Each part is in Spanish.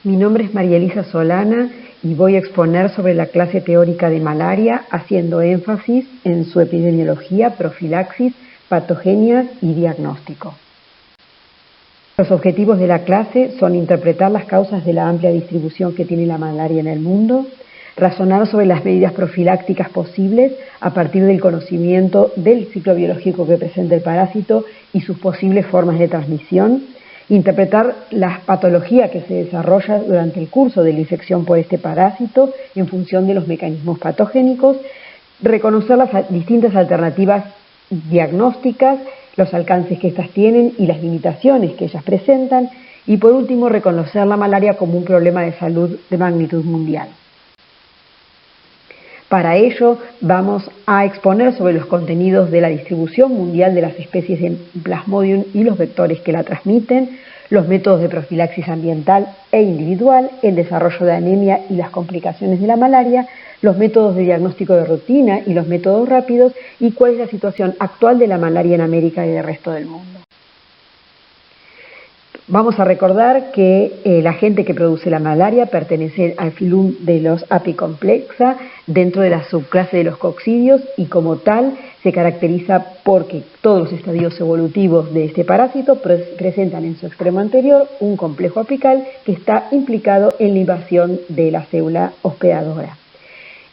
Mi nombre es María Elisa Solana y voy a exponer sobre la clase teórica de malaria, haciendo énfasis en su epidemiología, profilaxis, patogenias y diagnóstico. Los objetivos de la clase son interpretar las causas de la amplia distribución que tiene la malaria en el mundo, razonar sobre las medidas profilácticas posibles a partir del conocimiento del ciclo biológico que presenta el parásito y sus posibles formas de transmisión, interpretar la patología que se desarrolla durante el curso de la infección por este parásito en función de los mecanismos patogénicos, reconocer las distintas alternativas diagnósticas, los alcances que éstas tienen y las limitaciones que ellas presentan, y por último reconocer la malaria como un problema de salud de magnitud mundial. Para ello vamos a exponer sobre los contenidos de la distribución mundial de las especies de Plasmodium y los vectores que la transmiten, los métodos de profilaxis ambiental e individual, el desarrollo de anemia y las complicaciones de la malaria, los métodos de diagnóstico de rutina y los métodos rápidos, y cuál es la situación actual de la malaria en América y el resto del mundo. Vamos a recordar que el agente que produce la malaria pertenece al filum de los Apicomplexa dentro de la subclase de los coccidios, y como tal se caracteriza porque todos los estadios evolutivos de este parásito presentan en su extremo anterior un complejo apical que está implicado en la invasión de la célula hospedadora.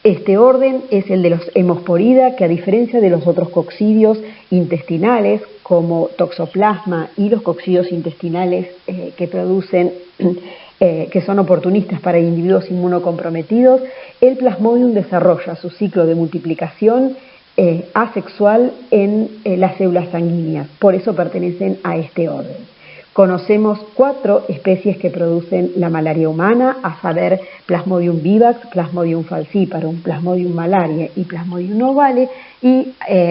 Este orden es el de los Hemosporida, que a diferencia de los otros coccidios intestinales como Toxoplasma y los coccidios intestinales que son oportunistas para individuos inmunocomprometidos, el Plasmodium desarrolla su ciclo de multiplicación asexual en las células sanguíneas, por eso pertenecen a este orden. Conocemos 4 especies que producen la malaria humana, a saber Plasmodium vivax, Plasmodium falciparum, Plasmodium malariae y Plasmodium ovale, y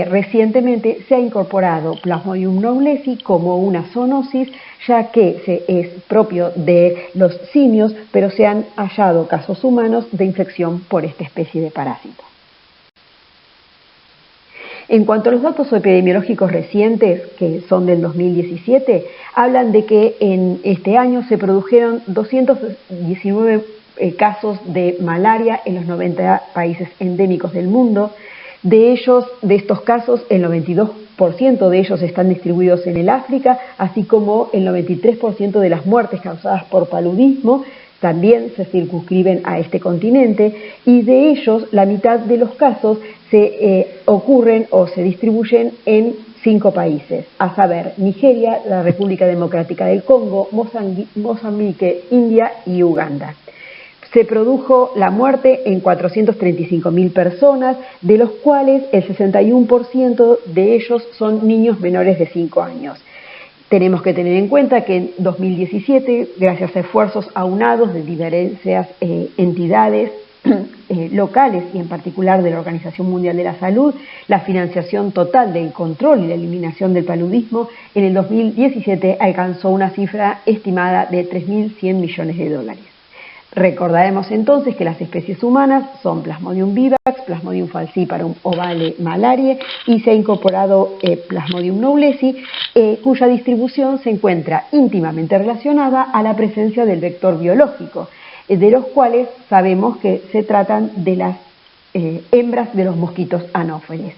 recientemente se ha incorporado Plasmodium knowlesi como una zoonosis, ya que es propio de los simios, pero se han hallado casos humanos de infección por esta especie de parásito. En cuanto a los datos epidemiológicos recientes, que son del 2017, hablan de que en este año se produjeron 219 casos de malaria en los 90 países endémicos del mundo. De estos casos, el 92% de ellos están distribuidos en el África, así como el 93% de las muertes causadas por paludismo también se circunscriben a este continente, y de ellos la mitad de los casos se ocurren o se distribuyen en 5 países, a saber Nigeria, la República Democrática del Congo, Mozambique, India y Uganda. Se produjo la muerte en 435.000 personas, de los cuales el 61% de ellos son niños menores de 5 años. Tenemos que tener en cuenta que en 2017, gracias a esfuerzos aunados de diversas entidades locales y en particular de la Organización Mundial de la Salud, la financiación total del control y la eliminación del paludismo en el 2017 alcanzó una cifra estimada de 3.100 millones de dólares. Recordaremos entonces que las especies humanas son Plasmodium vivax, Plasmodium falciparum, ovale, malariae, y se ha incorporado Plasmodium knowlesi, cuya distribución se encuentra íntimamente relacionada a la presencia del vector biológico, de los cuales sabemos que se tratan de las hembras de los mosquitos anófeles.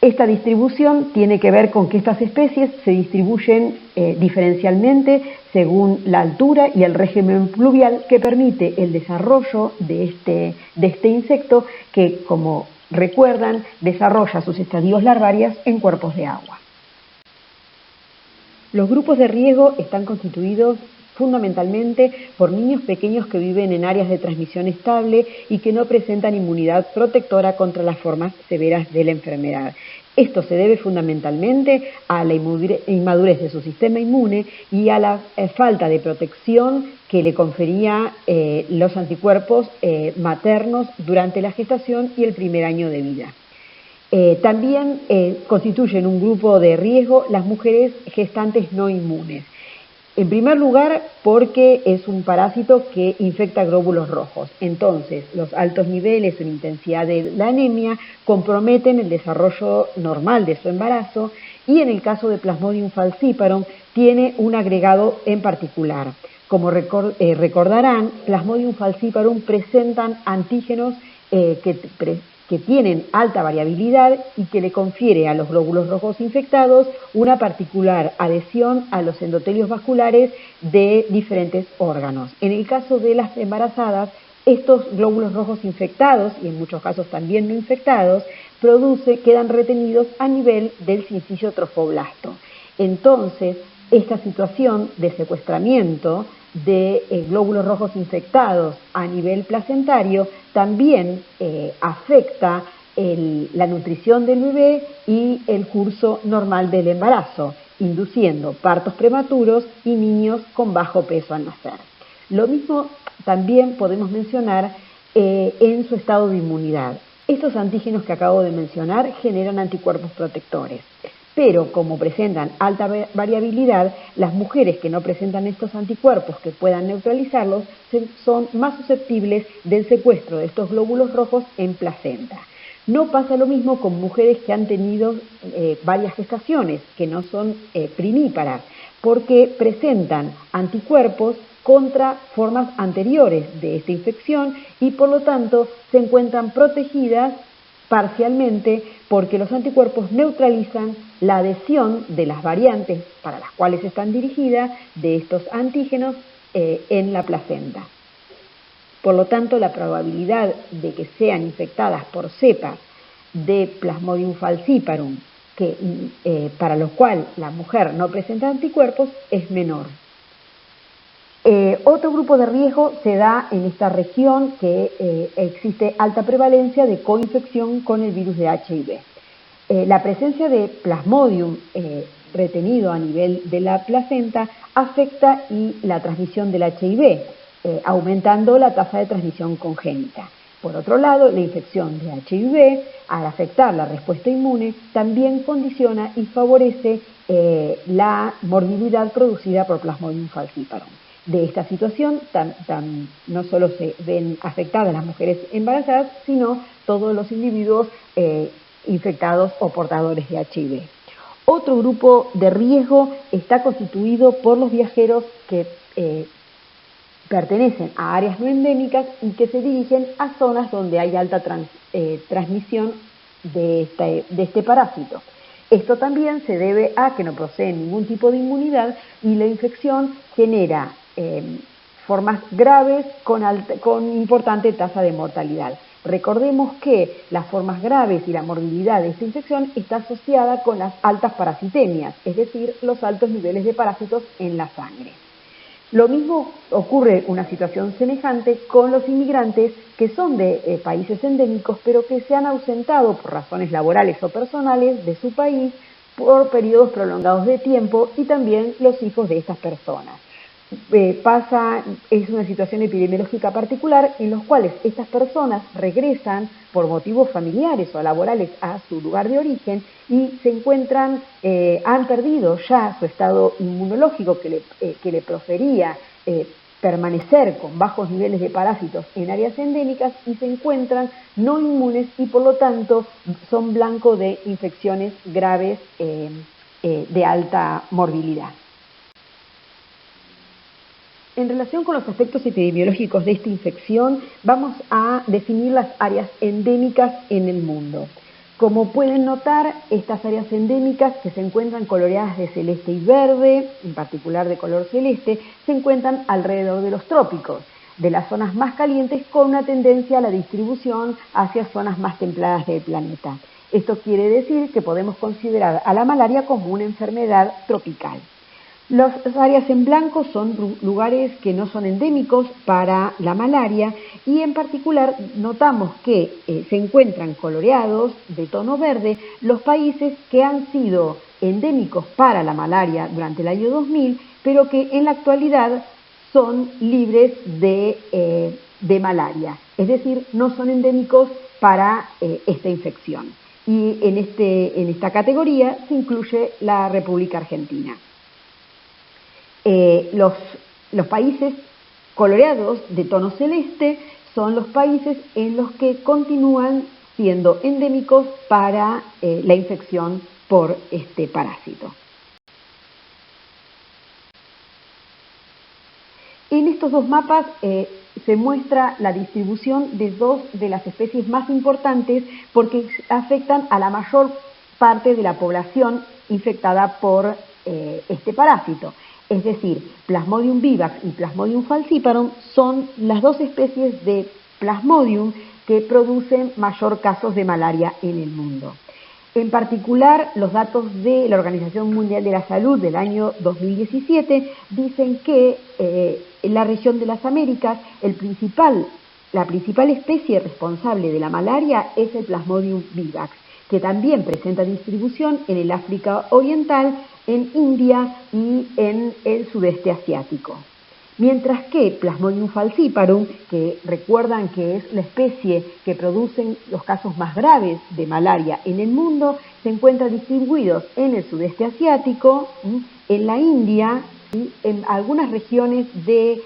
Esta distribución tiene que ver con que estas especies se distribuyen diferencialmente según la altura y el régimen pluvial que permite el desarrollo de este insecto que, como recuerdan, desarrolla sus estadios larvarios en cuerpos de agua. Los grupos de riesgo están constituidos fundamentalmente por niños pequeños que viven en áreas de transmisión estable y que no presentan inmunidad protectora contra las formas severas de la enfermedad. Esto se debe fundamentalmente a la inmadurez de su sistema inmune y a la falta de protección que le confería los anticuerpos maternos durante la gestación y el primer año de vida. También constituyen un grupo de riesgo las mujeres gestantes no inmunes. En primer lugar, porque es un parásito que infecta glóbulos rojos. Entonces, los altos niveles o intensidad de la anemia comprometen el desarrollo normal de su embarazo, y en el caso de Plasmodium falciparum tiene un agregado en particular. recordarán, Plasmodium falciparum presentan antígenos que tienen alta variabilidad y que le confiere a los glóbulos rojos infectados una particular adhesión a los endotelios vasculares de diferentes órganos. En el caso de las embarazadas, estos glóbulos rojos infectados, y en muchos casos también no infectados, quedan retenidos a nivel del sincillo trofoblasto. Entonces, esta situación de secuestramiento de glóbulos rojos infectados a nivel placentario también afecta la nutrición del bebé y el curso normal del embarazo, induciendo partos prematuros y niños con bajo peso al nacer. Lo mismo también podemos mencionar en su estado de inmunidad. Estos antígenos que acabo de mencionar generan anticuerpos protectores, pero como presentan alta variabilidad, las mujeres que no presentan estos anticuerpos que puedan neutralizarlos son más susceptibles del secuestro de estos glóbulos rojos en placenta. No pasa lo mismo con mujeres que han tenido varias gestaciones, que no son primíparas, porque presentan anticuerpos contra formas anteriores de esta infección y por lo tanto se encuentran protegidas parcialmente porque los anticuerpos neutralizan la adhesión de las variantes para las cuales están dirigidas de estos antígenos en la placenta. Por lo tanto, la probabilidad de que sean infectadas por cepas de Plasmodium falciparum, para lo cual la mujer no presenta anticuerpos, es menor. Otro grupo de riesgo se da en esta región que existe alta prevalencia de coinfección con el virus de HIV. La presencia de Plasmodium retenido a nivel de la placenta afecta la transmisión del HIV, aumentando la tasa de transmisión congénita. Por otro lado, la infección de HIV, al afectar la respuesta inmune, también condiciona y favorece la morbilidad producida por Plasmodium falciparum. De esta situación no solo se ven afectadas las mujeres embarazadas, sino todos los individuos infectados o portadores de HIV. Otro grupo de riesgo está constituido por los viajeros que pertenecen a áreas no endémicas y que se dirigen a zonas donde hay alta transmisión de este parásito. Esto también se debe a que no poseen ningún tipo de inmunidad y la infección genera formas graves con importante tasa de mortalidad. Recordemos que las formas graves y la morbilidad de esta infección está asociada con las altas parasitemias, es decir, los altos niveles de parásitos en la sangre. Lo mismo ocurre una situación semejante con los inmigrantes que son de países endémicos, pero que se han ausentado por razones laborales o personales de su país por periodos prolongados de tiempo y también los hijos de estas personas. Es una situación epidemiológica particular en los cuales estas personas regresan por motivos familiares o laborales a su lugar de origen y se encuentran, han perdido ya su estado inmunológico que le profería permanecer con bajos niveles de parásitos en áreas endémicas y se encuentran no inmunes y por lo tanto son blanco de infecciones graves de alta morbilidad. En relación con los aspectos epidemiológicos de esta infección, vamos a definir las áreas endémicas en el mundo. Como pueden notar, estas áreas endémicas que se encuentran coloreadas de celeste y verde, en particular de color celeste, se encuentran alrededor de los trópicos, de las zonas más calientes con una tendencia a la distribución hacia zonas más templadas del planeta. Esto quiere decir que podemos considerar a la malaria como una enfermedad tropical. Las áreas en blanco son lugares que no son endémicos para la malaria y en particular notamos que se encuentran coloreados de tono verde los países que han sido endémicos para la malaria durante el año 2000, pero que en la actualidad son libres de malaria, es decir, no son endémicos para esta infección. Y en esta categoría se incluye la República Argentina. Los países coloreados de tono celeste son los países en los que continúan siendo endémicos para la infección por este parásito. estos dos mapas se muestra la distribución de dos de las especies más importantes porque afectan a la mayor parte de la población infectada por este parásito. Es decir, Plasmodium vivax y Plasmodium falciparum son las dos especies de Plasmodium que producen mayor casos de malaria en el mundo. En particular, los datos de la Organización Mundial de la Salud del año 2017 dicen que en la región de las Américas la principal especie responsable de la malaria es el Plasmodium vivax, que también presenta distribución en el África Oriental, en India y en el sudeste asiático. Mientras que Plasmodium falciparum, que recuerdan que es la especie que produce los casos más graves de malaria en el mundo, se encuentra distribuidos en el sudeste asiático, en la India, en algunas regiones del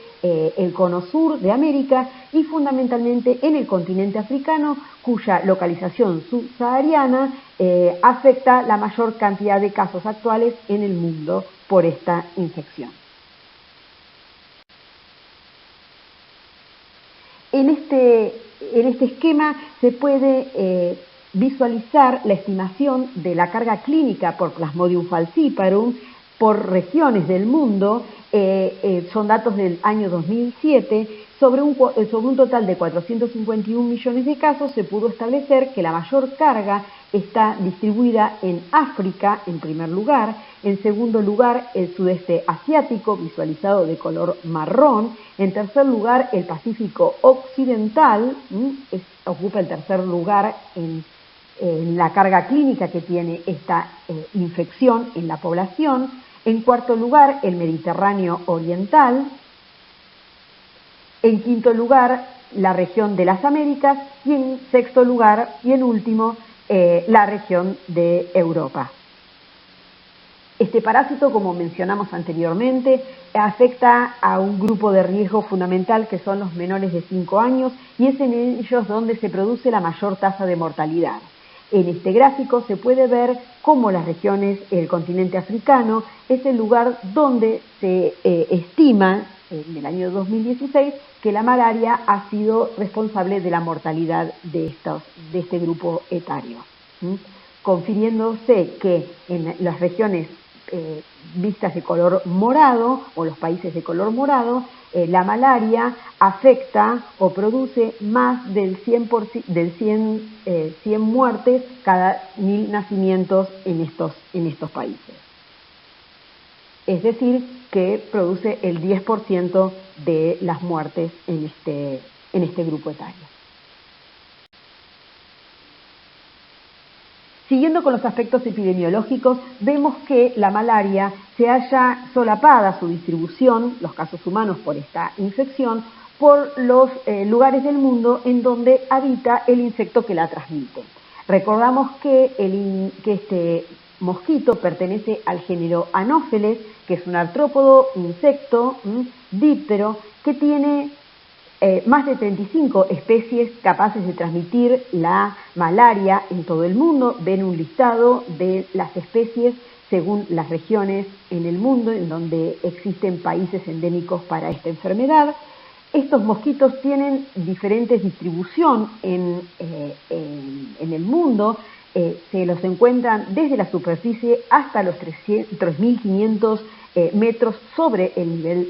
cono sur de América y fundamentalmente en el continente africano, cuya localización subsahariana afecta la mayor cantidad de casos actuales en el mundo por esta infección. En este esquema se puede visualizar la estimación de la carga clínica por Plasmodium falciparum por regiones del mundo. Son datos del año 2007. Sobre un total de 451 millones de casos se pudo establecer que la mayor carga está distribuida en África, en primer lugar, en segundo lugar el sudeste asiático, visualizado de color marrón, en tercer lugar el Pacífico occidental, ocupa el tercer lugar en la carga clínica que tiene esta infección en la población, en cuarto lugar el Mediterráneo oriental, en quinto lugar la región de las Américas y en sexto lugar y en último la región de Europa. Este parásito, como mencionamos anteriormente, afecta a un grupo de riesgo fundamental que son los menores de 5 años y es en ellos donde se produce la mayor tasa de mortalidad. En este gráfico se puede ver cómo las regiones, el continente africano, es el lugar donde se estima en el año 2016 que la malaria ha sido responsable de la mortalidad de este grupo etario, confiriéndose que en las regiones vistas de color morado o los países de color morado, la malaria afecta o produce más del 100 muertes cada 1000 nacimientos en estos países. Es decir, que produce el 10% de las muertes en este grupo etario. Siguiendo con los aspectos epidemiológicos, vemos que la malaria se halla solapada su distribución, los casos humanos por esta infección, por los lugares del mundo en donde habita el insecto que la transmite. Recordamos que este mosquito pertenece al género Anopheles, que es un artrópodo, insecto, díptero, que tiene más de 35 especies capaces de transmitir la malaria en todo el mundo. Ven un listado de las especies según las regiones en el mundo en donde existen países endémicos para esta enfermedad. Estos mosquitos tienen diferentes distribución en el mundo. Se los encuentran desde la superficie hasta los 3.500 metros sobre el nivel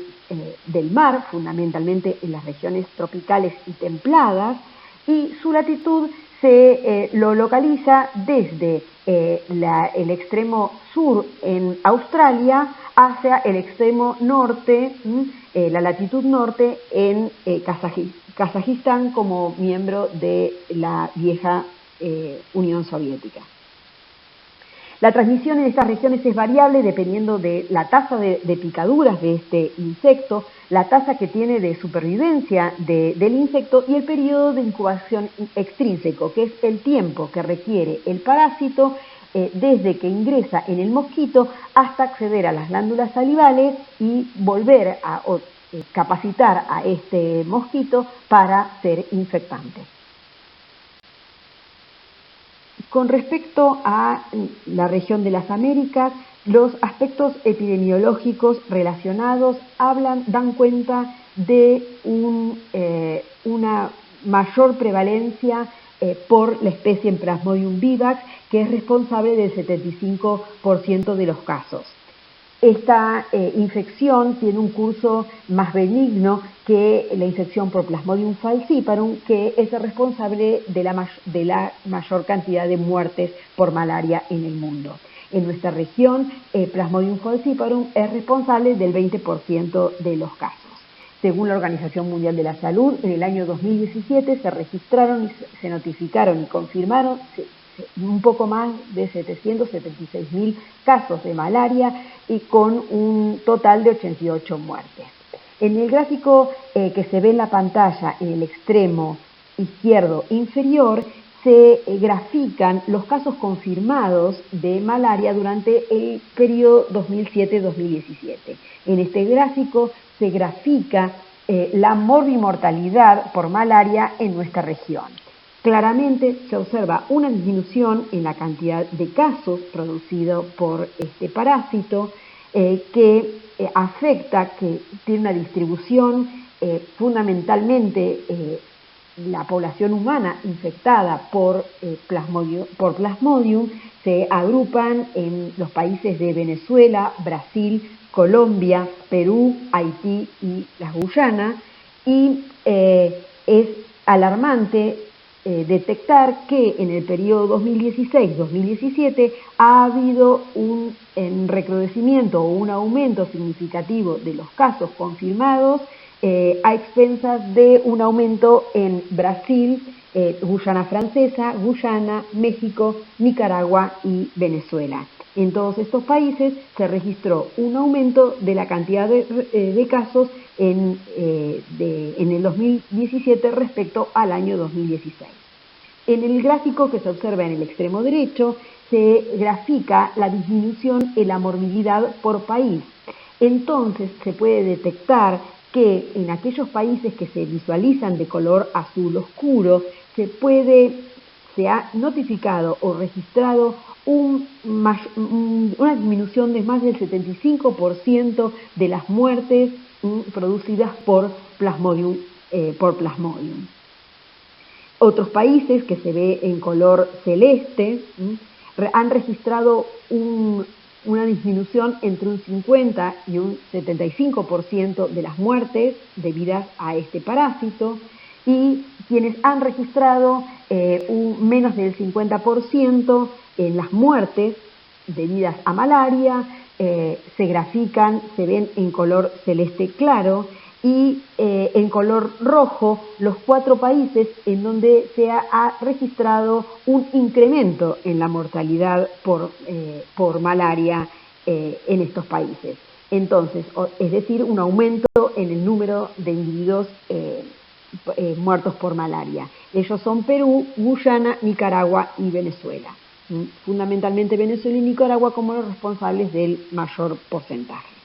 del mar, fundamentalmente en las regiones tropicales y templadas, y su latitud se lo localiza desde el extremo sur en Australia hacia el extremo norte, la latitud norte en Kazajistán como miembro de la vieja Unión Soviética. La transmisión en estas regiones es variable dependiendo de la tasa de picaduras de este insecto, la tasa que tiene de supervivencia del insecto y el periodo de incubación extrínseco, que es el tiempo que requiere el parásito desde que ingresa en el mosquito hasta acceder a las glándulas salivales y volver a capacitar a este mosquito para ser infectante. Con respecto a la región de las Américas, los aspectos epidemiológicos relacionados dan cuenta de una mayor prevalencia por la especie en Plasmodium vivax, que es responsable del 75% de los casos. Esta infección tiene un curso más benigno que la infección por Plasmodium falciparum, que es el responsable de la mayor cantidad de muertes por malaria en el mundo. En nuestra región, Plasmodium falciparum es responsable del 20% de los casos. Según la Organización Mundial de la Salud, en el año 2017 se registraron, se notificaron y confirmaron un poco más de 776.000 casos de malaria y con un total de 88 muertes. En el gráfico que se ve en la pantalla, en el extremo izquierdo inferior, se grafican los casos confirmados de malaria durante el periodo 2007-2017. En este gráfico se grafica la morbimortalidad por malaria en nuestra región. Claramente se observa una disminución en la cantidad de casos producidos por este parásito que afecta, que tiene una distribución fundamentalmente la población humana infectada por Plasmodium se agrupan en los países de Venezuela, Brasil, Colombia, Perú, Haití y las Guyanas, y es alarmante detectar que en el periodo 2016-2017 ha habido un recrudecimiento o un aumento significativo de los casos confirmados a expensas de un aumento en Brasil, Guyana Francesa, Guyana, México, Nicaragua y Venezuela. En todos estos países se registró un aumento de la cantidad de casos en el 2017 respecto al año 2016. En el gráfico que se observa en el extremo derecho se grafica la disminución en la morbilidad por país. Entonces se puede detectar que en aquellos países que se visualizan de color azul oscuro se ha notificado o registrado una disminución de más del 75% de las muertes producidas por Plasmodium. Otros países que se ve en color celeste han registrado una disminución entre un 50 y un 75% de las muertes debidas a este parásito, y quienes han registrado menos del 50% en las muertes debidas a malaria se grafican, se ven en color celeste claro, y en color rojo los 4 países en donde se ha registrado un incremento en la mortalidad por malaria en estos países. Entonces, es decir, un aumento en el número de individuos muertos por malaria. Ellos son Perú, Guyana, Nicaragua y Venezuela. Fundamentalmente Venezuela y Nicaragua como los responsables del mayor porcentaje.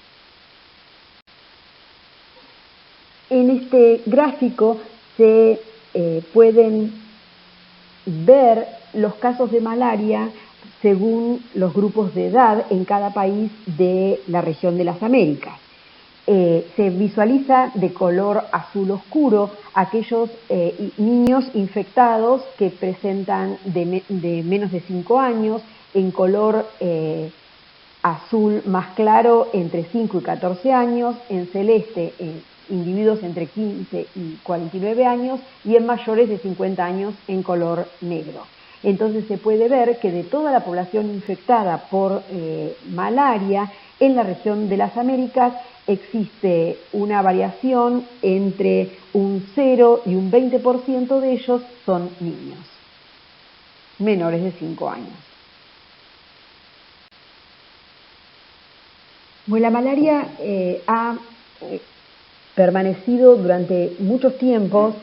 En este gráfico se pueden ver los casos de malaria según los grupos de edad en cada país de la región de las Américas. Se visualiza de color azul oscuro aquellos niños infectados que presentan de menos de 5 años, en color azul más claro entre 5 y 14 años, en celeste individuos entre 15 y 49 años y en mayores de 50 años en color negro. Entonces se puede ver que de toda la población infectada por malaria en la región de las Américas existe una variación entre un 0 y un 20% de ellos son niños menores de 5 años. Bueno, la malaria ha permanecido durante muchos tiempos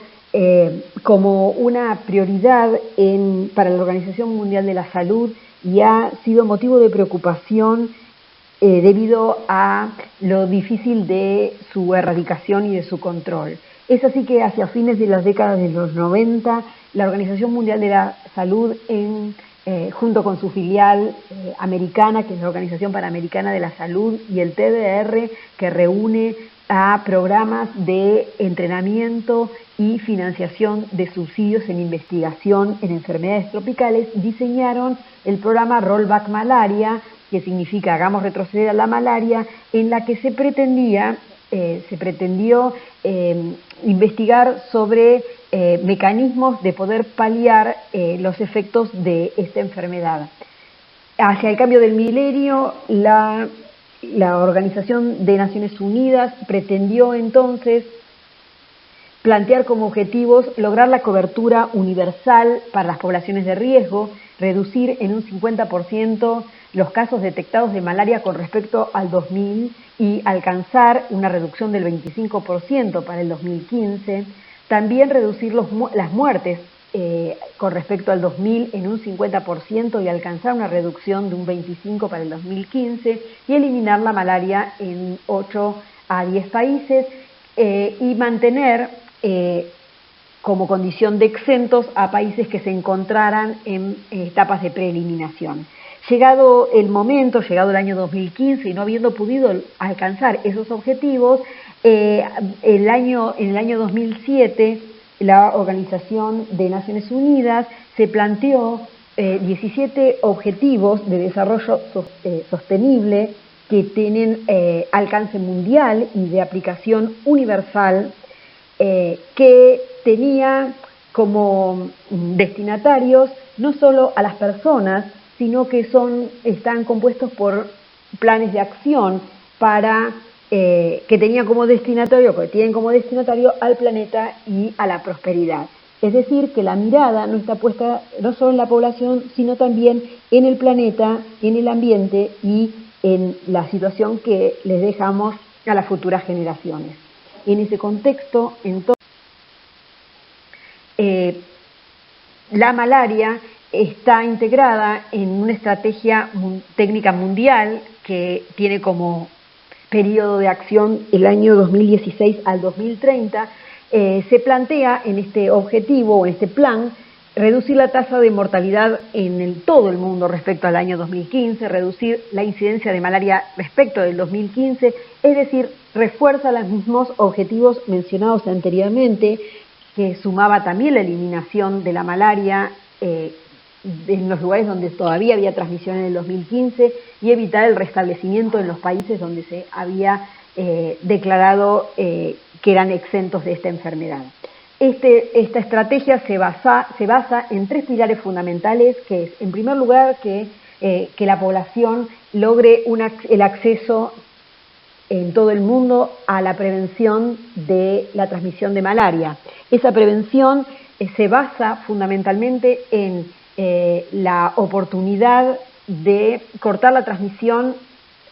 como una prioridad para la Organización Mundial de la Salud y ha sido motivo de preocupación debido a lo difícil de su erradicación y de su control. Es así que hacia fines de las décadas de los 90, la Organización Mundial de la Salud, junto con su filial americana, que es la Organización Panamericana de la Salud, y el TDR, que reúne a programas de entrenamiento y financiación de subsidios en investigación en enfermedades tropicales, diseñaron el programa Rollback Malaria, que significa Hagamos retroceder a la malaria, en la que se pretendió investigar sobre mecanismos de poder paliar los efectos de esta enfermedad. Hacia el cambio del milenio, la Organización de Naciones Unidas pretendió entonces plantear como objetivos lograr la cobertura universal para las poblaciones de riesgo, reducir en un 50% los casos detectados de malaria con respecto al 2000 y alcanzar una reducción del 25% para el 2015, también reducir las muertes con respecto al 2000 en un 50% y alcanzar una reducción de un 25% para el 2015 y eliminar la malaria en 8 a 10 países y mantener como condición de exentos a países que se encontraran en etapas de preeliminación. Llegado el momento, llegado el año 2015 y no habiendo podido alcanzar esos objetivos, en el año 2007 la Organización de Naciones Unidas se planteó 17 objetivos de desarrollo sostenible que tienen alcance mundial y de aplicación universal, que tenía como destinatarios no solo a las personas, sino que están compuestos por planes de acción para que tienen como destinatario al planeta y a la prosperidad. Es decir, que la mirada no está puesta no solo en la población, sino también en el planeta, en el ambiente y en la situación que les dejamos a las futuras generaciones. En ese contexto, entonces, la malaria está integrada en una estrategia técnica mundial que tiene como periodo de acción el año 2016 al 2030, se plantea en este objetivo o en este plan reducir la tasa de mortalidad en todo el mundo respecto al año 2015, reducir la incidencia de malaria respecto del 2015, es decir, refuerza los mismos objetivos mencionados anteriormente, que sumaba también la eliminación de la malaria en los lugares donde todavía había transmisión en el 2015 y evitar el restablecimiento en los países donde se había declarado que eran exentos de esta enfermedad. Esta estrategia se basa en 3 pilares fundamentales, que es, en primer lugar, que la población logre el acceso en todo el mundo a la prevención de la transmisión de malaria. Esa prevención se basa fundamentalmente en la oportunidad de cortar la transmisión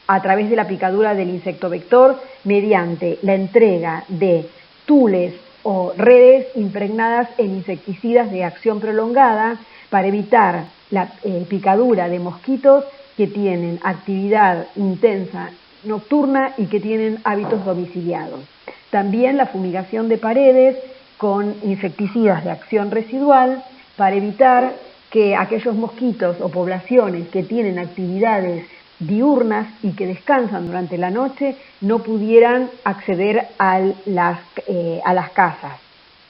a través de la picadura del insecto vector mediante la entrega de tules o redes impregnadas en insecticidas de acción prolongada para evitar la picadura de mosquitos que tienen actividad intensa nocturna y que tienen hábitos domiciliados. También la fumigación de paredes con insecticidas de acción residual para evitar que aquellos mosquitos o poblaciones que tienen actividades diurnas y que descansan durante la noche no pudieran acceder a las casas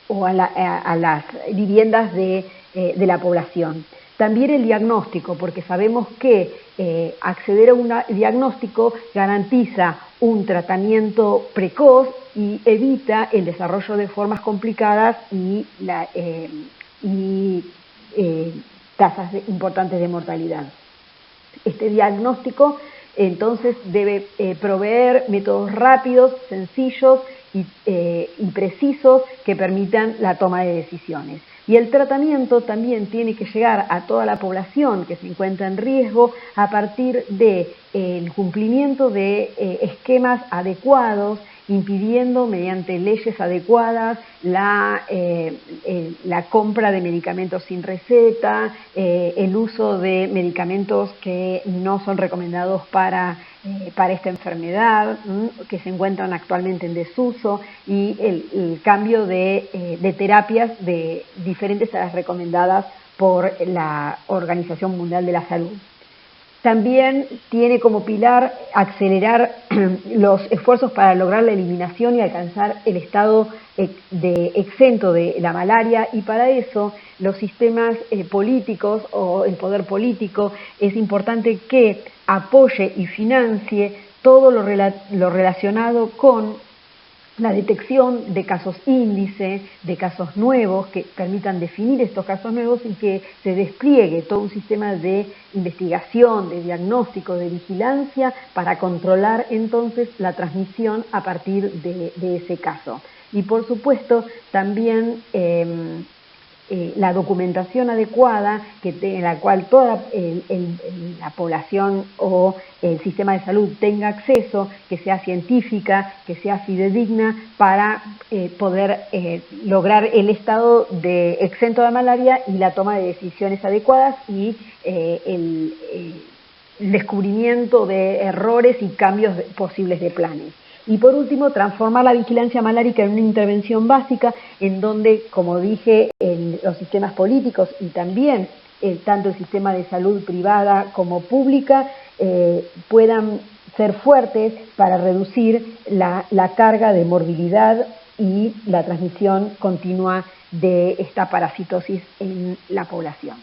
o a las viviendas de la población. También el diagnóstico, porque sabemos que acceder a un diagnóstico garantiza un tratamiento precoz y evita el desarrollo de formas complicadas y tasas importantes de mortalidad. Este diagnóstico entonces debe proveer métodos rápidos, sencillos y precisos que permitan la toma de decisiones. Y el tratamiento también tiene que llegar a toda la población que se encuentra en riesgo a partir del cumplimiento de esquemas adecuados, impidiendo mediante leyes adecuadas la compra de medicamentos sin receta, el uso de medicamentos que no son recomendados para esta enfermedad, que se encuentran actualmente en desuso, y el cambio de terapias diferentes a las recomendadas por la Organización Mundial de la Salud. También tiene como pilar acelerar los esfuerzos para lograr la eliminación y alcanzar el estado de exento de la malaria, y para eso los sistemas políticos o el poder político es importante que apoye y financie todo lo relacionado con la detección de casos índice, de casos nuevos, que permitan definir estos casos nuevos y que se despliegue todo un sistema de investigación, de diagnóstico, de vigilancia para controlar entonces la transmisión a partir de ese caso. Y por supuesto también la documentación adecuada en la cual toda la población o el sistema de salud tenga acceso, que sea científica, que sea fidedigna, para poder lograr el estado de exento de malaria y la toma de decisiones adecuadas y el descubrimiento de errores y cambios posibles de planes. Y por último, transformar la vigilancia malárica en una intervención básica en donde, como dije, los sistemas políticos y también tanto el sistema de salud privada como pública puedan ser fuertes para reducir la carga de morbilidad y la transmisión continua de esta parasitosis en la población.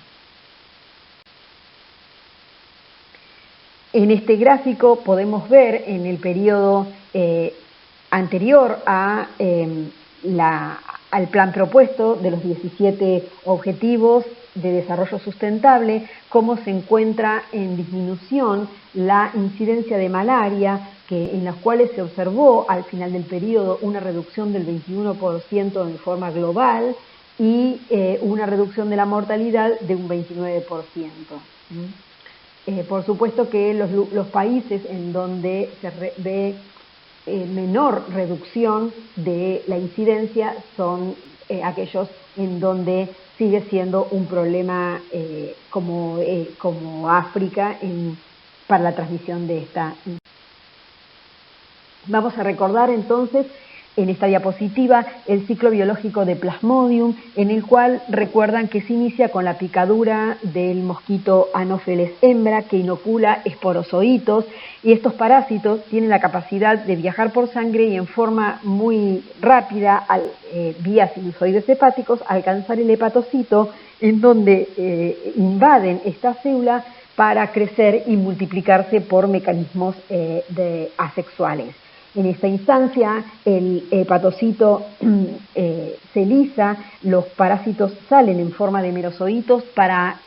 En este gráfico podemos ver en el periodo anterior al plan propuesto de los 17 Objetivos de Desarrollo Sustentable, cómo se encuentra en disminución la incidencia de malaria, en los cuales se observó al final del periodo una reducción del 21% en forma global y una reducción de la mortalidad de un 29%. Por supuesto que los países en donde se ve menor reducción de la incidencia son aquellos en donde sigue siendo un problema como África para la transmisión de esta. Vamos a recordar entonces en esta diapositiva el ciclo biológico de Plasmodium, en el cual recuerdan que se inicia con la picadura del mosquito Anopheles hembra, que inocula esporozoitos, y estos parásitos tienen la capacidad de viajar por sangre y en forma muy rápida, vía sinusoides hepáticos, alcanzar el hepatocito, en donde invaden esta célula para crecer y multiplicarse por mecanismos asexuales. En esta instancia, el hepatocito se lisa, los parásitos salen en forma de merozoitos para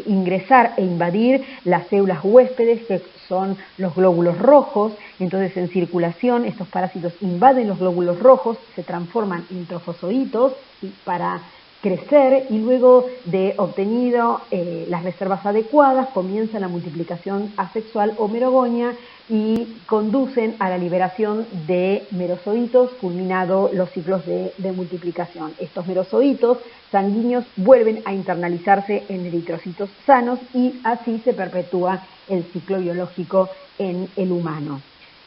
ingresar e invadir las células huéspedes, que son los glóbulos rojos. Entonces, en circulación, estos parásitos invaden los glóbulos rojos, se transforman en trofozoitos para crecer, y luego de obtenido las reservas adecuadas comienza la multiplicación asexual o merogonia y conducen a la liberación de merozoitos, culminado los ciclos de multiplicación. Estos merozoitos sanguíneos vuelven a internalizarse en eritrocitos sanos y así se perpetúa el ciclo biológico en el humano.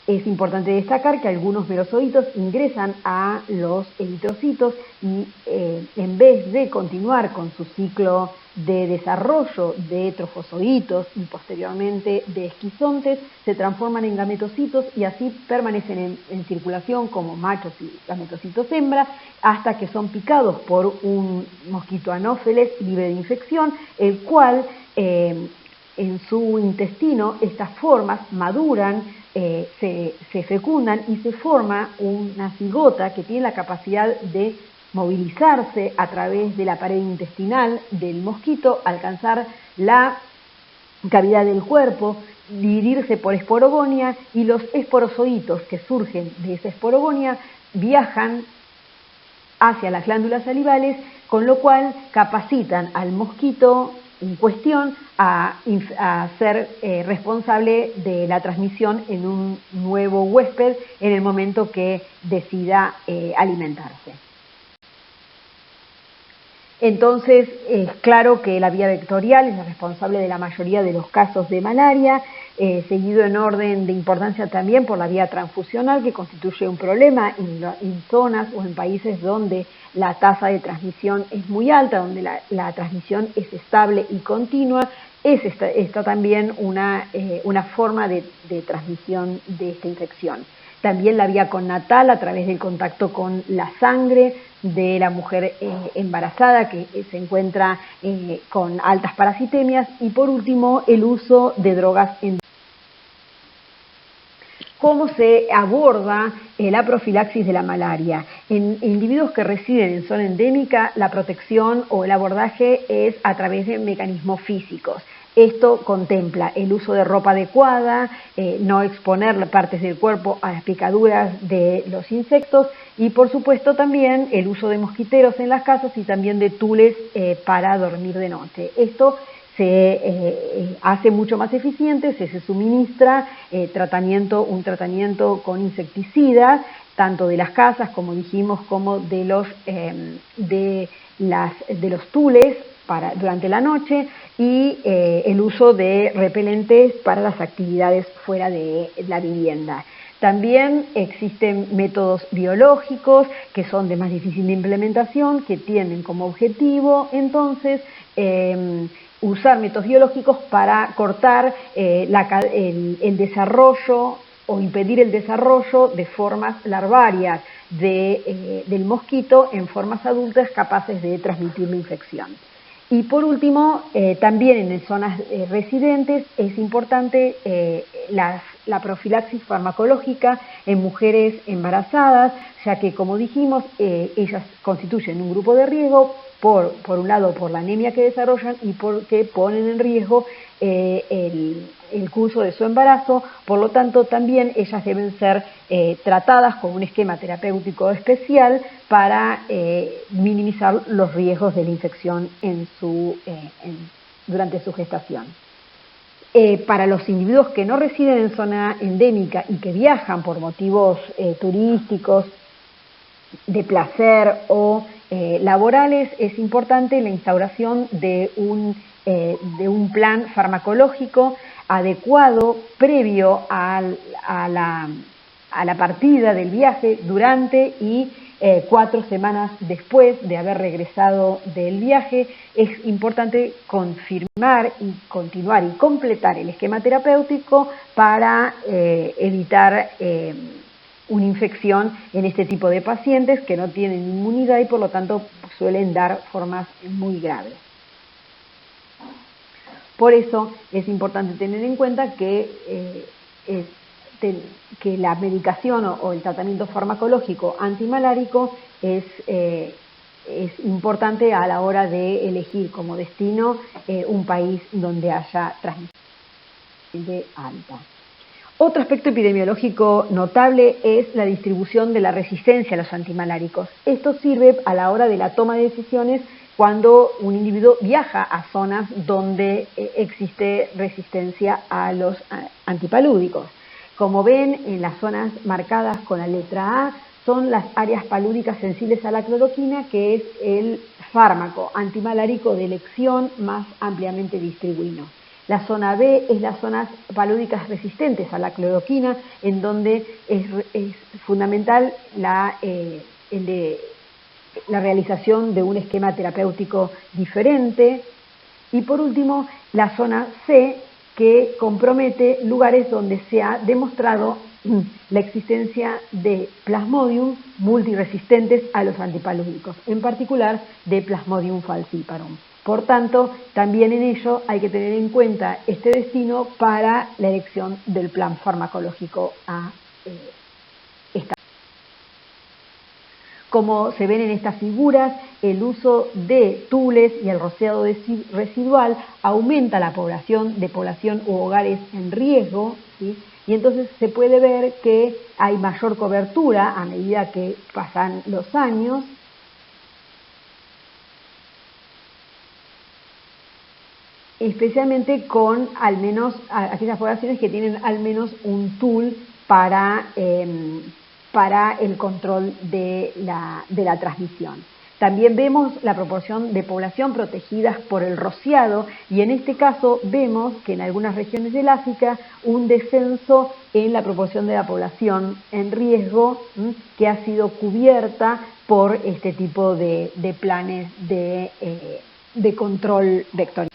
Es importante destacar que algunos merozoitos ingresan a los eritrocitos y en vez de continuar con su ciclo de desarrollo de trofozoitos y posteriormente de esquizontes, se transforman en gametocitos y así permanecen en circulación como machos y gametocitos hembra hasta que son picados por un mosquito anófeles libre de infección, el cual en su intestino estas formas maduran, se fecundan y se forma una cigota que tiene la capacidad de movilizarse a través de la pared intestinal del mosquito, alcanzar la cavidad del cuerpo, dividirse por esporogonia, y los esporozoitos que surgen de esa esporogonia viajan hacia las glándulas salivales, con lo cual capacitan al mosquito en cuestión a ser responsable de la transmisión en un nuevo huésped en el momento que decida alimentarse. Entonces, es claro que la vía vectorial es la responsable de la mayoría de los casos de malaria, seguido en orden de importancia también por la vía transfusional, que constituye un problema en zonas o en países donde la tasa de transmisión es muy alta, donde la transmisión es estable y continua, está también una forma de transmisión de esta infección. También la vía connatal a través del contacto con la sangre de la mujer embarazada que se encuentra con altas parasitemias, y por último el uso de drogas. ¿Cómo se aborda la profilaxis de la malaria? En individuos que residen en zona endémica, la protección o el abordaje es a través de mecanismos físicos. Esto contempla el uso de ropa adecuada, no exponer partes del cuerpo a las picaduras de los insectos, y por supuesto también el uso de mosquiteros en las casas y también de tules para dormir de noche. Esto se hace mucho más eficiente, se suministra un tratamiento con insecticidas, tanto de las casas, como dijimos, como de los tules durante la noche, y el uso de repelentes para las actividades fuera de la vivienda. También existen métodos biológicos que son de más difícil implementación, que tienen como objetivo entonces usar métodos biológicos para cortar el desarrollo o impedir el desarrollo de formas larvarias del mosquito en formas adultas capaces de transmitir la infección. Y por último, también en zonas residentes es importante la profilaxis farmacológica en mujeres embarazadas, ya que, como dijimos, ellas constituyen un grupo de riesgo, por un lado por la anemia que desarrollan y porque ponen en riesgo el curso de su embarazo. Por lo tanto, también ellas deben ser tratadas con un esquema terapéutico especial para minimizar los riesgos de la infección durante su gestación. Para los individuos que no residen en zona endémica y que viajan por motivos turísticos, de placer o laborales, es importante la instauración de un plan farmacológico adecuado previo a la partida del viaje, durante y 4 semanas después de haber regresado del viaje. Es importante confirmar y continuar y completar el esquema terapéutico para evitar una infección en este tipo de pacientes que no tienen inmunidad y por lo tanto suelen dar formas muy graves. Por eso es importante tener en cuenta que la medicación o el tratamiento farmacológico antimalárico es importante a la hora de elegir como destino un país donde haya transmisión alta. Otro aspecto epidemiológico notable es la distribución de la resistencia a los antimaláricos. Esto sirve a la hora de la toma de decisiones cuando un individuo viaja a zonas donde existe resistencia a los antipalúdicos. Como ven, en las zonas marcadas con la letra A son las áreas palúdicas sensibles a la cloroquina, que es el fármaco antimalárico de elección más ampliamente distribuido. La zona B es las zonas palúdicas resistentes a la cloroquina, en donde es fundamental la realización de un esquema terapéutico diferente. Y por último, la zona C, que compromete lugares donde se ha demostrado la existencia de Plasmodium multiresistentes a los antipalúdicos, en particular de Plasmodium falciparum. Por tanto, también en ello hay que tener en cuenta este destino para la elección del plan farmacológico a esta. Como se ven en estas figuras, el uso de tules y el rociado residual aumenta la población u hogares en riesgo, ¿sí? Y entonces se puede ver que hay mayor cobertura a medida que pasan los años, especialmente con al menos aquellas poblaciones que tienen al menos un tool para el control de la transmisión. También vemos la proporción de población protegidas por el rociado, y en este caso vemos que en algunas regiones del África un descenso en la proporción de la población en riesgo que ha sido cubierta por este tipo de planes de control vectorial.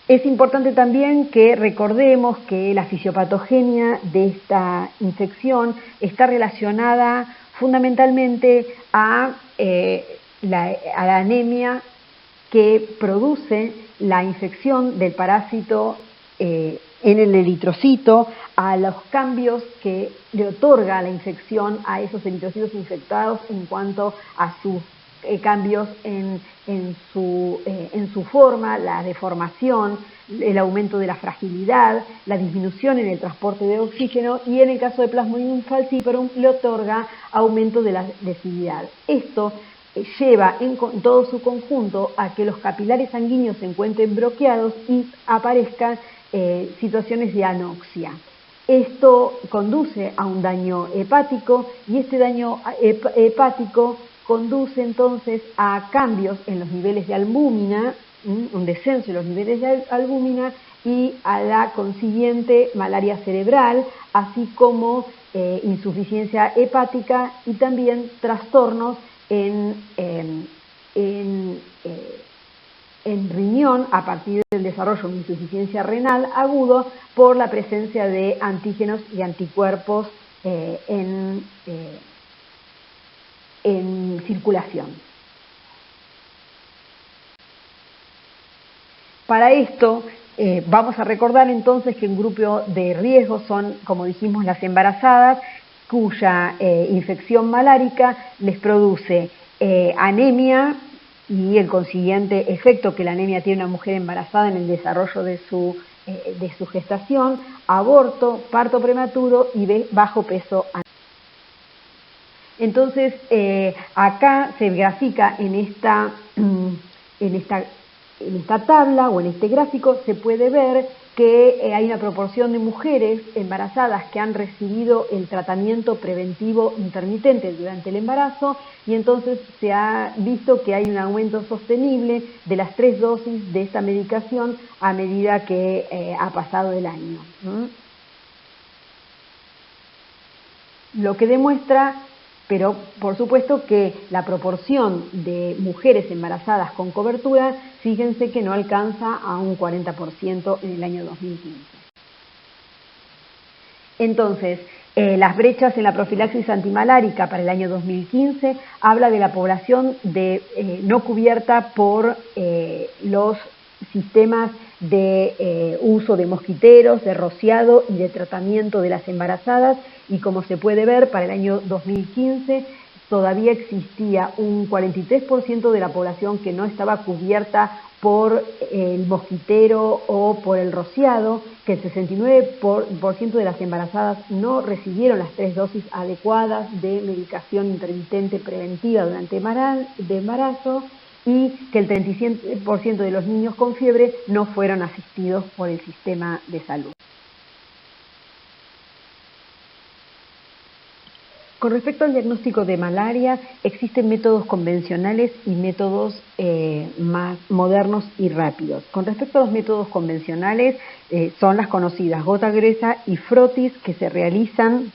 Es importante también que recordemos que la fisiopatogenia de esta infección está relacionada fundamentalmente a la anemia que produce la infección del parásito en el eritrocito, a los cambios que le otorga la infección a esos eritrocitos infectados en cuanto a sus cambios en su forma, la deformación, el aumento de la fragilidad, la disminución en el transporte de oxígeno y en el caso de Plasmodium falciparum le otorga aumento de la lesividad. Esto lleva en todo su conjunto a que los capilares sanguíneos se encuentren bloqueados y aparezcan situaciones de anoxia. Esto conduce a un daño hepático y este daño hepático conduce entonces a cambios en los niveles de albúmina, un descenso de los niveles de albúmina y a la consiguiente malaria cerebral, así como insuficiencia hepática y también trastornos en riñón a partir del desarrollo de una insuficiencia renal agudo por la presencia de antígenos y anticuerpos en circulación. Para esto vamos a recordar entonces que un grupo de riesgo son, como dijimos, las embarazadas cuya infección malárica les produce anemia y el consiguiente efecto que la anemia tiene una mujer embarazada en el desarrollo de su gestación, aborto, parto prematuro y bajo peso. Entonces, acá se grafica en esta tabla o en este gráfico se puede ver que hay una proporción de mujeres embarazadas que han recibido el tratamiento preventivo intermitente durante el embarazo y entonces se ha visto que hay un aumento sostenible de las 3 dosis de esta medicación a medida que ha pasado el año. Lo que demuestra, pero por supuesto que la proporción de mujeres embarazadas con cobertura, fíjense que no alcanza a un 40% en el año 2015. Entonces, las brechas en la profilaxis antimalárica para el año 2015 habla de la población no cubierta por los sistemas de uso de mosquiteros, de rociado y de tratamiento de las embarazadas, y como se puede ver, para el año 2015 todavía existía un 43% de la población que no estaba cubierta por el mosquitero o por el rociado, que el 69% de las embarazadas no recibieron las 3 dosis adecuadas de medicación intermitente preventiva durante el embarazo, y que el 37% de los niños con fiebre no fueron asistidos por el sistema de salud. Con respecto al diagnóstico de malaria, existen métodos convencionales y métodos más modernos y rápidos. Con respecto a los métodos convencionales, son las conocidas gota gruesa y frotis, que se realizan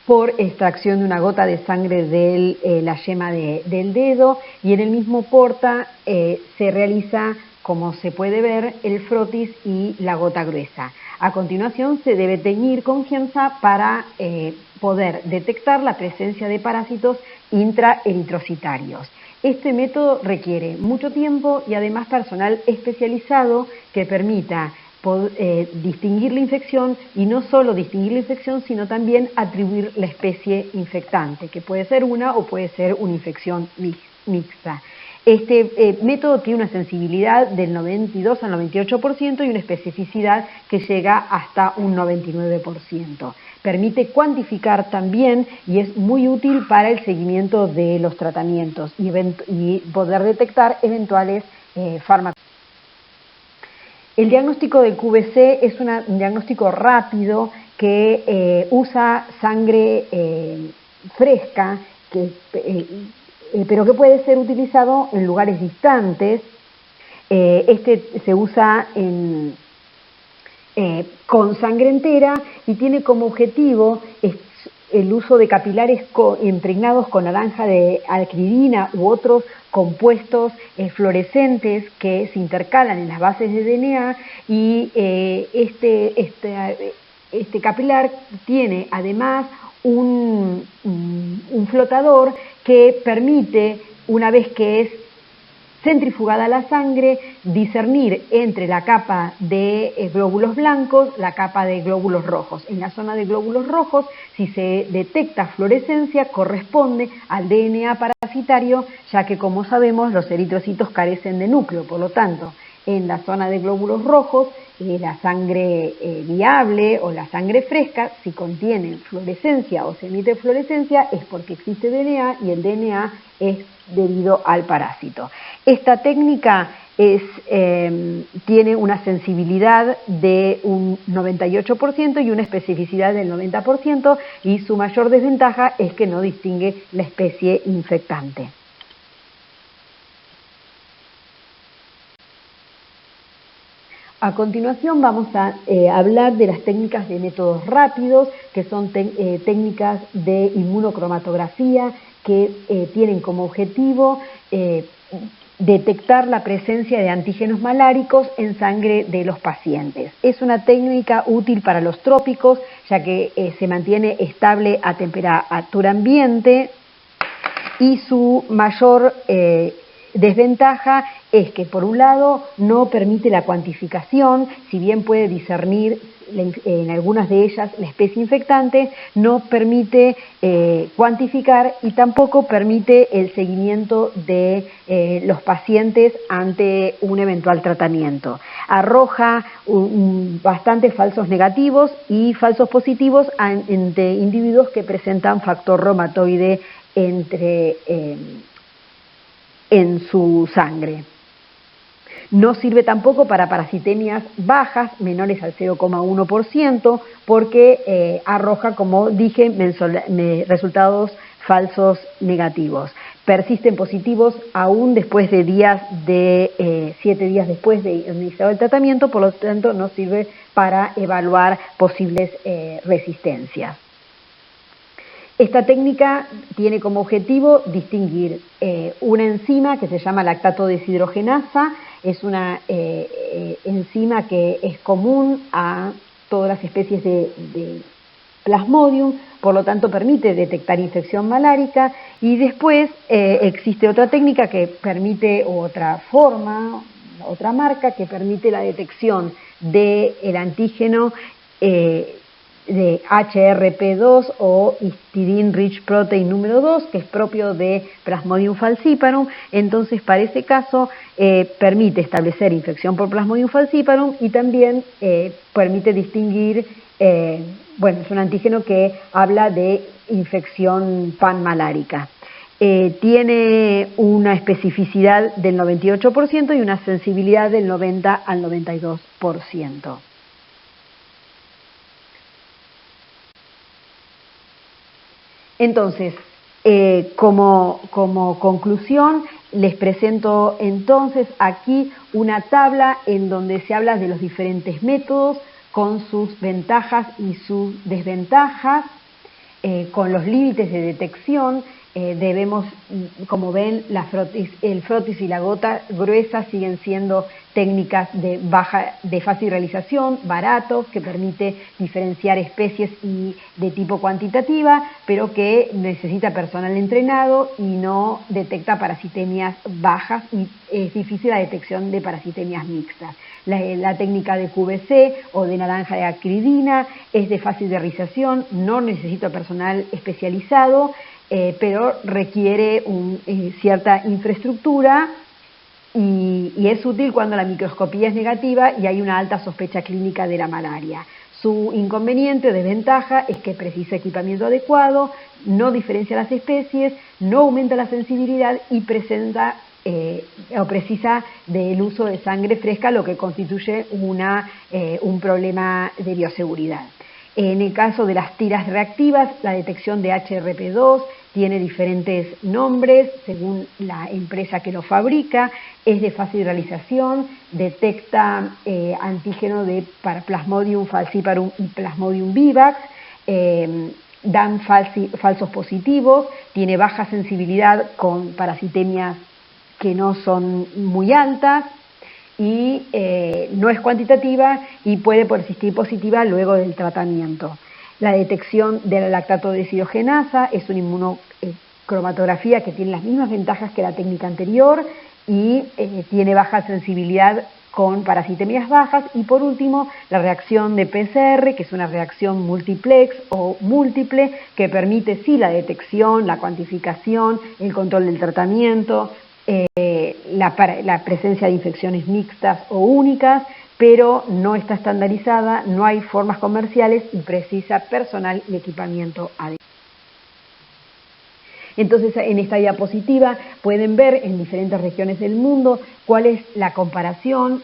por extracción de una gota de sangre de la yema del dedo, y en el mismo porta se realiza, como se puede ver, el frotis y la gota gruesa. A continuación se debe teñir con giemsa para poder detectar la presencia de parásitos intraeritrocitarios. Este método requiere mucho tiempo y además personal especializado que permita distinguir la infección, y no solo distinguir la infección, sino también atribuir la especie infectante, que puede ser una o puede ser una infección mixta. Este método tiene una sensibilidad del 92 al 98% y una especificidad que llega hasta un 99%. Permite cuantificar también y es muy útil para el seguimiento de los tratamientos y poder detectar eventuales fármacos. El diagnóstico del QVC es un diagnóstico rápido que usa sangre fresca, pero que puede ser utilizado en lugares distantes. Este se usa con sangre entera y tiene como objetivo el uso de capilares impregnados con naranja de acridina u otros compuestos fluorescentes que se intercalan en las bases de DNA, y este capilar tiene además un flotador que permite, una vez que es centrifugada la sangre, discernir entre la capa de glóbulos blancos, la capa de glóbulos rojos. En la zona de glóbulos rojos, si se detecta fluorescencia, corresponde al DNA parasitario, ya que, como sabemos, los eritrocitos carecen de núcleo. Por lo tanto, en la zona de glóbulos rojos, la sangre viable o la sangre fresca, si contiene fluorescencia o se emite fluorescencia, es porque existe DNA, y el DNA es debido al parásito. Esta técnica tiene una sensibilidad de un 98% y una especificidad del 90%, y su mayor desventaja es que no distingue la especie infectante. A continuación vamos a hablar de las técnicas de métodos rápidos, que son técnicas de inmunocromatografía que tienen como objetivo detectar la presencia de antígenos maláricos en sangre de los pacientes. Es una técnica útil para los trópicos, ya que se mantiene estable a temperatura ambiente, y su mayor desventaja es que, por un lado, no permite la cuantificación. Si bien puede discernir en algunas de ellas la especie infectante, no permite cuantificar, y tampoco permite el seguimiento de los pacientes ante un eventual tratamiento. Arroja bastantes falsos negativos y falsos positivos entre individuos que presentan factor reumatoide en su sangre. No sirve tampoco para parasitemias bajas, menores al 0,1%, porque arroja, como dije, resultados falsos negativos. Persisten positivos aún después de 7 días después de iniciar el tratamiento, por lo tanto no sirve para evaluar posibles resistencias. Esta técnica tiene como objetivo distinguir una enzima que se llama lactato deshidrogenasa. Es una enzima que es común a todas las especies de Plasmodium, por lo tanto permite detectar infección malárica. Y después existe otra técnica que permite, otra forma, otra marca que permite la detección del antígeno de HRP2 o Histidine Rich Protein número 2, que es propio de Plasmodium falciparum. Entonces, para ese caso, permite establecer infección por Plasmodium falciparum, y también permite distinguir, es un antígeno que habla de infección panmalárica. Tiene una especificidad del 98% y una sensibilidad del 90 al 92%. Entonces, como conclusión, les presento entonces aquí una tabla en donde se habla de los diferentes métodos con sus ventajas y sus desventajas, con los límites de detección. Debemos, como ven, el frotis y la gota gruesa siguen siendo técnicas de fácil realización, baratos, que permite diferenciar especies y de tipo cuantitativa, pero que necesita personal entrenado y no detecta parasitemias bajas, y es difícil la detección de parasitemias mixtas. La técnica de QVC o de naranja de acridina es de fácil realización, no necesita personal especializado, pero requiere cierta infraestructura, y es útil cuando la microscopía es negativa y hay una alta sospecha clínica de la malaria. Su inconveniente o desventaja es que precisa equipamiento adecuado, no diferencia las especies, no aumenta la sensibilidad y precisa del uso de sangre fresca, lo que constituye un problema de bioseguridad. En el caso de las tiras reactivas, la detección de HRP2 tiene diferentes nombres según la empresa que lo fabrica, es de fácil realización, detecta antígeno para Plasmodium falciparum y Plasmodium vivax, dan falsos positivos, tiene baja sensibilidad con parasitemias que no son muy altas y no es cuantitativa y puede persistir positiva luego del tratamiento. La detección de la lactato deshidrogenasa es una inmunocromatografía que tiene las mismas ventajas que la técnica anterior y tiene baja sensibilidad con parasitemias bajas. Y por último, la reacción de PCR, que es una reacción multiplex o múltiple, que permite sí la detección, la cuantificación, el control del tratamiento, la presencia de infecciones mixtas o únicas, pero no está estandarizada, no hay formas comerciales y precisa personal y equipamiento adecuado. Entonces, en esta diapositiva pueden ver en diferentes regiones del mundo cuál es la comparación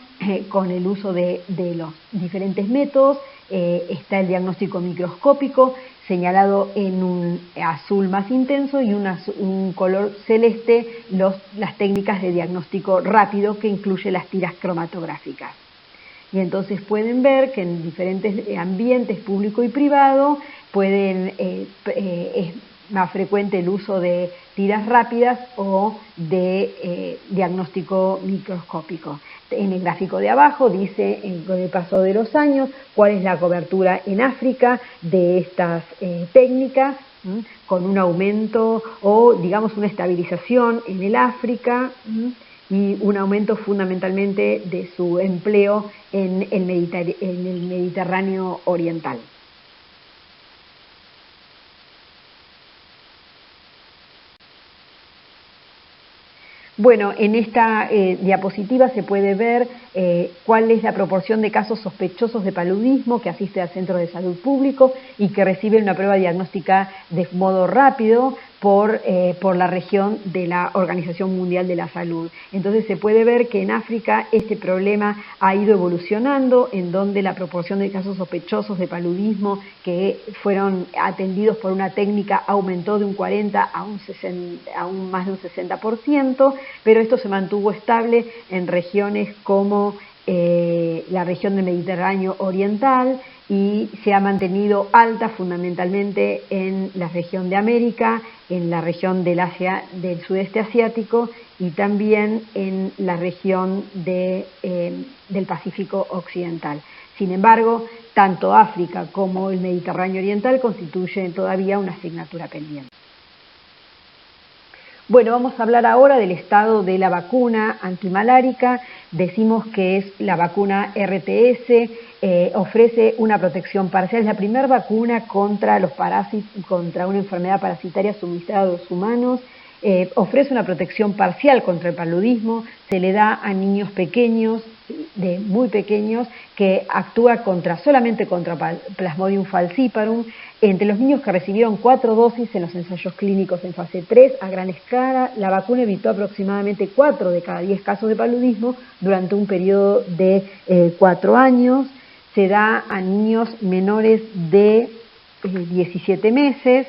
con el uso de los diferentes métodos. Está el diagnóstico microscópico, señalado en un azul más intenso y un color celeste, las técnicas de diagnóstico rápido, que incluye las tiras cromatográficas. Y entonces pueden ver que en diferentes ambientes público y privado es más frecuente el uso de tiras rápidas o de diagnóstico microscópico. En el gráfico de abajo dice, con el paso de los años, cuál es la cobertura en África de estas técnicas, con un aumento o, digamos, una estabilización en el África, y un aumento fundamentalmente de su empleo en el Mediterráneo oriental. Bueno, en esta diapositiva se puede ver cuál es la proporción de casos sospechosos de paludismo que asiste al centro de salud público y que reciben una prueba diagnóstica de modo rápido por la región de la Organización Mundial de la Salud. Entonces se puede ver que en África este problema ha ido evolucionando, en donde la proporción de casos sospechosos de paludismo que fueron atendidos por una técnica aumentó de un 40 a un más de un 60%, pero esto se mantuvo estable en regiones como la región del Mediterráneo oriental, y se ha mantenido alta fundamentalmente en la región de América, en la región del sudeste asiático y también en la región del Pacífico occidental. Sin embargo, tanto África como el Mediterráneo oriental constituyen todavía una asignatura pendiente. Bueno, vamos a hablar ahora del estado de la vacuna antimalárica. Decimos que es la vacuna RTS, ofrece una protección parcial, es la primera vacuna contra los parásitos, contra una enfermedad parasitaria suministrada a los humanos. Ofrece una protección parcial contra el paludismo, se le da a niños pequeños, muy pequeños, que actúa solamente contra Plasmodium falciparum. Entre los niños que recibieron 4 dosis en los ensayos clínicos en fase 3 a gran escala, la vacuna evitó aproximadamente 4 de cada 10 casos de paludismo durante un periodo de 4 años. Se da a niños menores de 17 meses.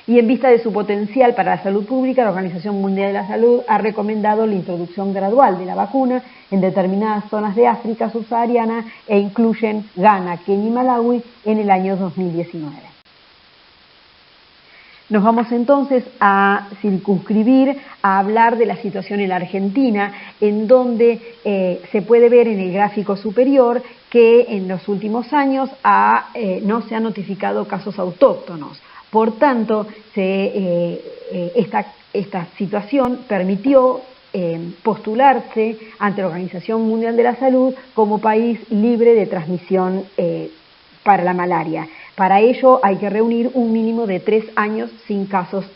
Y en vista de su potencial para la salud pública, la Organización Mundial de la Salud ha recomendado la introducción gradual de la vacuna en determinadas zonas de África subsahariana e incluyen Ghana, Kenia y Malawi en el año 2019. Nos vamos entonces a circunscribir a hablar de la situación en la Argentina, en donde se puede ver en el gráfico superior que en los últimos años no se han notificado casos autóctonos. Por tanto, esta situación permitió postularse ante la Organización Mundial de la Salud como país libre de transmisión para la malaria. Para ello hay que reunir un mínimo de 3 años sin casos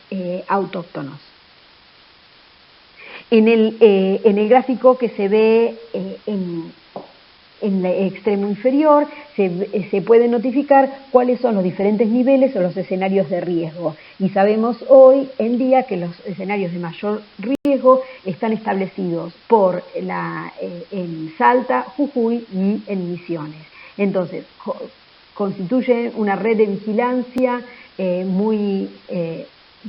autóctonos. En el gráfico que se ve en el extremo inferior se puede notificar cuáles son los diferentes niveles o los escenarios de riesgo. Y sabemos hoy en día que los escenarios de mayor riesgo están establecidos en Salta, Jujuy y en Misiones. Entonces, constituyen una red de vigilancia muy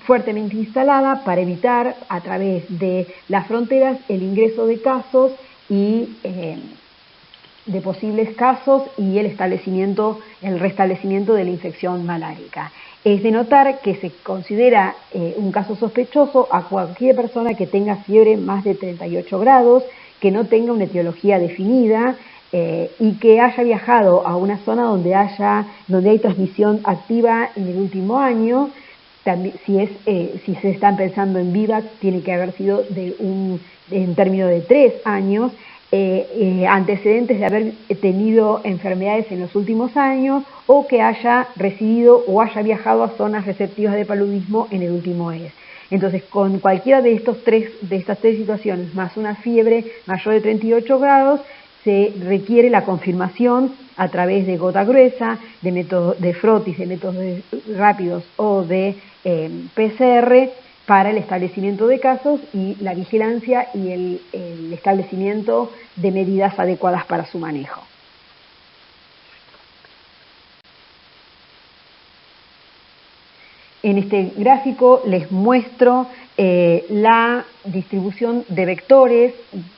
fuertemente instalada para evitar a través de las fronteras el ingreso de casos y de posibles casos y el restablecimiento de la infección malárica. Es de notar que se considera un caso sospechoso a cualquier persona que tenga fiebre más de 38 grados, que no tenga una etiología definida y que haya viajado a una zona donde hay transmisión activa en el último año. También, si se están pensando en VIVAX, tiene que haber sido en término de 3 años, antecedentes de haber tenido enfermedades en los últimos años o que haya residido o haya viajado a zonas receptivas de paludismo en el último mes. Entonces, con cualquiera de estas tres situaciones, más una fiebre mayor de 38 grados, se requiere la confirmación a través de gota gruesa, de métodos de frotis, de métodos rápidos o de PCR para el establecimiento de casos y la vigilancia y el establecimiento de medidas adecuadas para su manejo. En este gráfico les muestro la distribución de vectores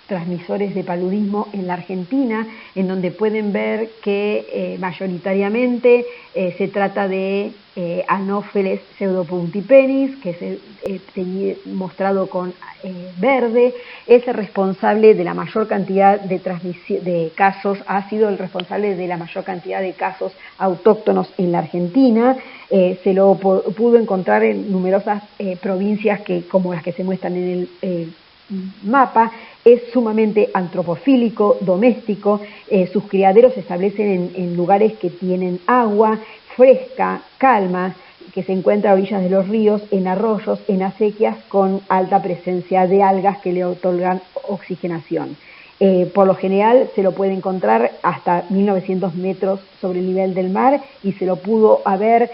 transmisores de paludismo en la Argentina, en donde pueden ver que mayoritariamente se trata de Anopheles pseudopunctipenis, que es mostrado con verde, es el responsable de la mayor cantidad de casos, ha sido el responsable de la mayor cantidad de casos autóctonos en la Argentina. Se lo pudo encontrar en numerosas provincias como las que se muestran en el mapa. Es sumamente antropofílico, doméstico, sus criaderos se establecen en lugares que tienen agua fresca, calma, que se encuentra a orillas de los ríos, en arroyos, en acequias con alta presencia de algas que le otorgan oxigenación. Por lo general se lo puede encontrar hasta 1900 metros sobre el nivel del mar y se lo pudo haber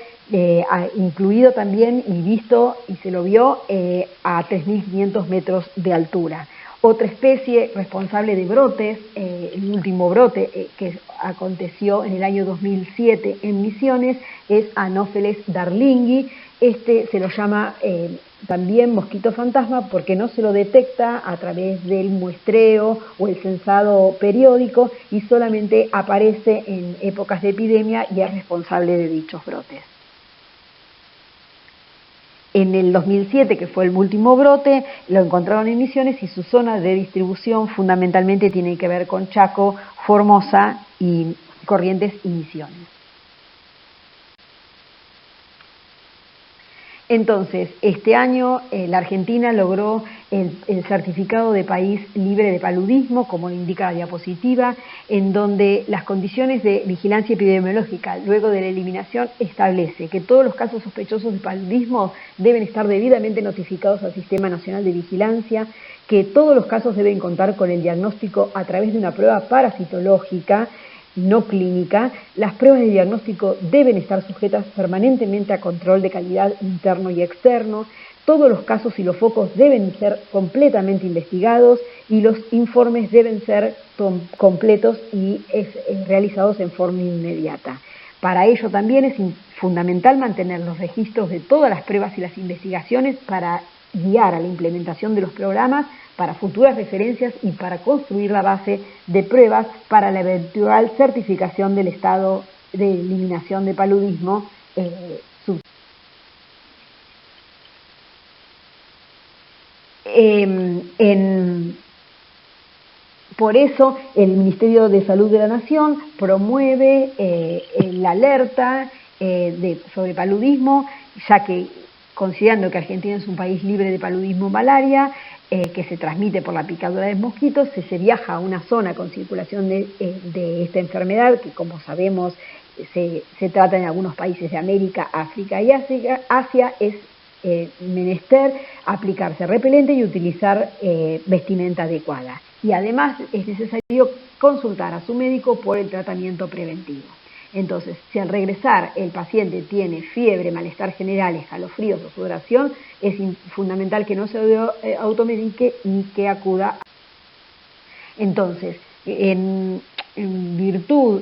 incluido también y visto y se lo vio a 3500 metros de altura. Otra especie responsable de brotes, el último brote que aconteció en el año 2007 en Misiones, es Anopheles darlingii. Este se lo llama también mosquito fantasma porque no se lo detecta a través del muestreo o el censado periódico y solamente aparece en épocas de epidemia y es responsable de dichos brotes. En el 2007, que fue el último brote, lo encontraron en Misiones y su zona de distribución fundamentalmente tiene que ver con Chaco, Formosa y Corrientes y Misiones. Entonces, este año la Argentina logró el certificado de país libre de paludismo, como indica la diapositiva, en donde las condiciones de vigilancia epidemiológica luego de la eliminación establece que todos los casos sospechosos de paludismo deben estar debidamente notificados al Sistema Nacional de Vigilancia, que todos los casos deben contar con el diagnóstico a través de una prueba parasitológica no clínica. Las pruebas de diagnóstico deben estar sujetas permanentemente a control de calidad interno y externo. Todos los casos y los focos deben ser completamente investigados y los informes deben ser completos y realizados en forma inmediata. Para ello también es fundamental mantener los registros de todas las pruebas y las investigaciones para guiar a la implementación de los programas, para futuras referencias y para construir la base de pruebas para la eventual certificación del estado de eliminación de paludismo. Por eso el Ministerio de Salud de la Nación promueve la alerta sobre paludismo, ya que considerando que Argentina es un país libre de paludismo malaria, que se transmite por la picadura de mosquitos, si se viaja a una zona con circulación de esta enfermedad, que como sabemos se trata en algunos países de América, África y Asia, es menester aplicarse repelente y utilizar vestimenta adecuada. Y además es necesario consultar a su médico por el tratamiento preventivo. Entonces, si al regresar el paciente tiene fiebre, malestar general, escalofríos o sudoración, es fundamental que no se automedique ni que acuda. Entonces, en virtud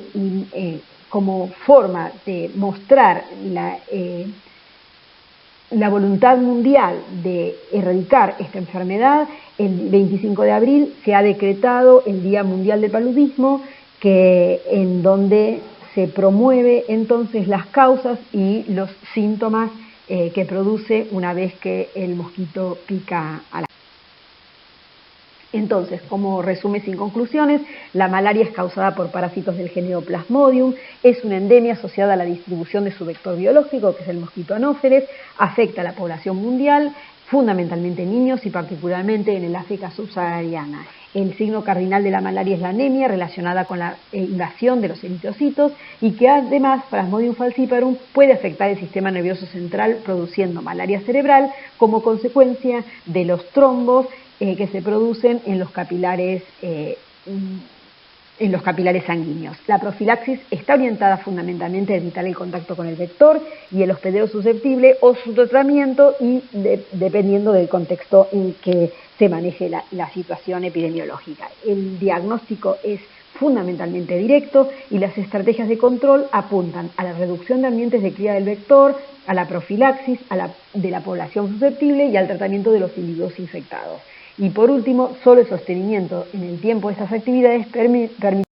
como forma de mostrar la voluntad mundial de erradicar esta enfermedad, el 25 de abril se ha decretado el Día Mundial del Paludismo en donde se promueve entonces las causas y los síntomas que produce una vez que el mosquito pica a la. Entonces, como resumen sin conclusiones, la malaria es causada por parásitos del género Plasmodium, es una endemia asociada a la distribución de su vector biológico, que es el mosquito Anófeles, afecta a la población mundial, fundamentalmente niños y particularmente en el África subsahariana. El signo cardinal de la malaria es la anemia relacionada con la invasión de los eritrocitos y que además Plasmodium falciparum puede afectar el sistema nervioso central produciendo malaria cerebral como consecuencia de los trombos que se producen en los capilares sanguíneos. La profilaxis está orientada fundamentalmente a evitar el contacto con el vector y el hospedero susceptible o su tratamiento y dependiendo del contexto en que se maneje la situación epidemiológica. El diagnóstico es fundamentalmente directo y las estrategias de control apuntan a la reducción de ambientes de cría del vector, a la profilaxis de la población susceptible y al tratamiento de los individuos infectados. Y por último, solo el sostenimiento en el tiempo de estas actividades permite